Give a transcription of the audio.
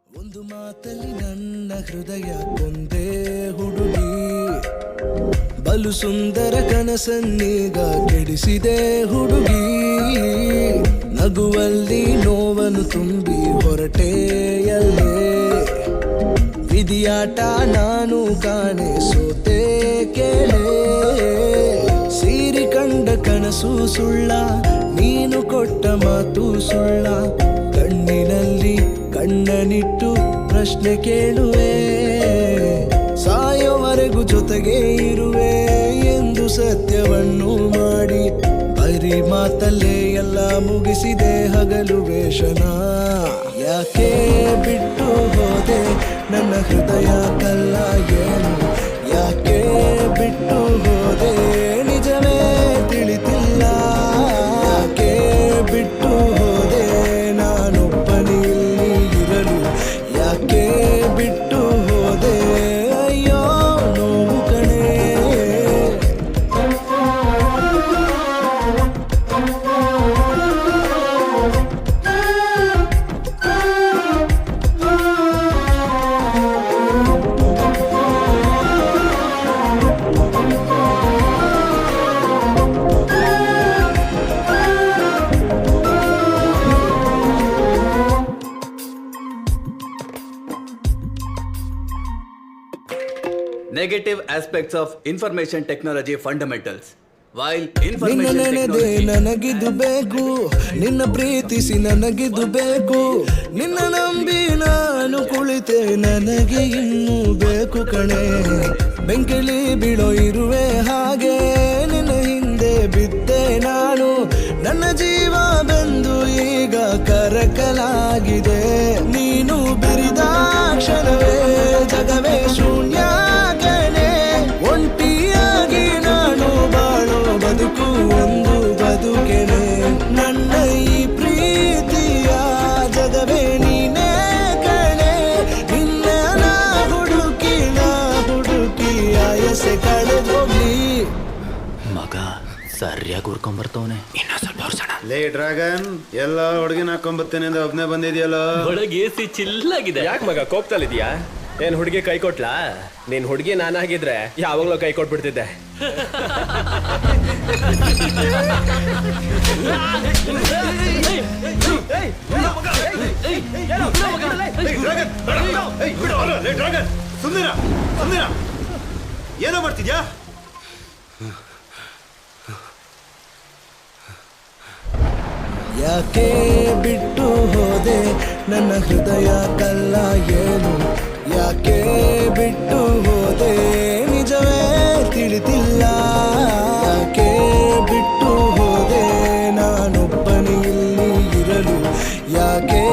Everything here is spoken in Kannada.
ಒಂದು ಮಾತಲ್ಲಿ ನನ್ನ ಹೃದಯ ಕೊಂದೇ ಹುಡುಗಿ, ಬಲು ಸುಂದರ ಕನಸನ್ನೀಗ ಕೆಡಿಸಿದೆ ಹುಡುಗಿ. ನಗುವಲ್ಲಿ ನೋವನ್ನು ತುಂಬಿ ಹೊರಟೆಯಲ್ಲೇ, ವಿಧಿಯಾಟ ನಾನು ಕಾಣೆ ಸೋತೆ ಕೇಳೆ. ಸೀರಿ ಕಂಡ ಕನಸು ಸುಳ್ಳ, ನೀನು ಕೊಟ್ಟ ಮಾತು ಸುಳ್ಳ. ಕಣ್ಣಿನಲ್ಲಿ ಕಣ್ಣನಿಟ್ಟು ಪ್ರಶ್ನೆ ಕೇಳುವೆ, ಸಾಯೋವರೆಗೂ ಜೊತೆಗೆ ಇರುವೆ ಎಂದು ಸತ್ಯವನ್ನು ಮಾಡಿ ಬರೀ ಮಾತಲ್ಲೇ ಎಲ್ಲ ಮುಗಿಸಿದೆ ಹಗಲು ವೇಷನ. ಯಾಕೆ ಬಿಟ್ಟು ಹೋದೆ ನನ್ನ ಹೃದಯ ಕಲ್ಲ ಏನು, ಯಾಕೆ ಬಿಟ್ಟು ಹೋದೆ ನಿಜವೇ ತಿಳಿತಿಲ್ಲ. ಯಾಕೆ ಬಿಟ್ಟು ಹೋದೆ ನಾನೊಬ್ಬನೇ ಇಲ್ಲಿ ಇರಲು, ಯಾಕೆ ಬಿಟ್ಟು ಹೋದೆ ಅಯ್ಯೋ ನೋವು ಕಣೆ. Negative aspects of information technology fundamentals. While ನಿನ್ನ information ನೆನೆದೆ technology ನನಗಿದು ಬೇಕು, ನಿನ್ನ ಪ್ರೀತಿಸಿ ನನಗಿದು ಬೇಕು. ನಿನ್ನ ನಂಬಿ ನಾನು ಕುಳಿತೆ ನನಗೆ ಇನ್ನೂ ಬೇಕು ಕಣೆ. ಬೆಂಕಿಲಿ ಬೀಳೋ ಇರುವೆ ಹಾಗೆ ನಿನ್ನ ಹಿಂದೆ ಬಿದ್ದೆ ನಾನು. ನನ್ನ ಜೀವ ಬೆಂದು ಈಗ ಕರಕಲಾಗಿದೆ. ನೀನು ಬಿರಿದ ಕ್ಷಣವೇ ಜಗವೇ ಶೂನ್ಯ ಕಣೆ. ಒಂಟಿಯಾಗಿ ನಾನು ಬಾಳೋ ಬದುಕು ಒಂದು ಬದುಕೆನೆ. ನನ್ನ ಈ ಪ್ರೀತಿಯ ಜಗವೇ ನೀನೇ ಕಣೆ. ನಿನ್ನ ಹುಡುಕಿ ಆಯಸೆ ಕಳೆದೋಗ್ಲಿ. ಮಗ ಸರಿಯಾಗಿ ಹುರ್ಕೊಂಬರ್ತವನೆ. ಇನ್ನ ಸ್ವಲ್ಪ ಹೊರ್ಸಣ. ಲೇ ಡ್ರ್ಯಾಗನ್, ಎಲ್ಲ ಹುಡುಗಿನ ಹಾಕೊಂಬತ್ತೇನೆ ಅಂತ ಒಬ್ನೇ ಬಂದಿದ್ಯಲ್ಲ. ಒಳಗೆ ಎಸಿ ಚಿಲ್ಲಾಗಿದೆ. ಯಾಕೆ ಮಗ ಕೋಪ್ತಲ್ಲಿದ್ಯಾ? ಏನ್ ಹುಡುಗಿ ಕೈ ಕೊಟ್ಲಾ? ನೀನ್ ಹುಡುಗಿ ನಾನಾಗಿದ್ರೆ ಯಾವಾಗ್ಲೂ ಕೈ ಕೊಟ್ಬಿಡ್ತಿದ್ದೆ. ಸುಂದರ ಸುಂದರ, ಏನೋ ಮಾಡ್ತಿದ್ಯಾ? ಯಾಕೆ ಬಿಟ್ಟು ಹೋದೆ ನನ್ನ ಹೃದಯ ಕಲ್ಲ ಏನು, ಯಾಕೆ ಬಿಟ್ಟು ಹೋದೆ ನಿಜವೇ ತಿಳಿತಿಲ್ಲ. ಯಾಕೆ ಬಿಟ್ಟು ಹೋದೆ ನಾನೊಬ್ಬನೇ ಇಲ್ಲಿ ಇರಲು, ಯಾಕೆ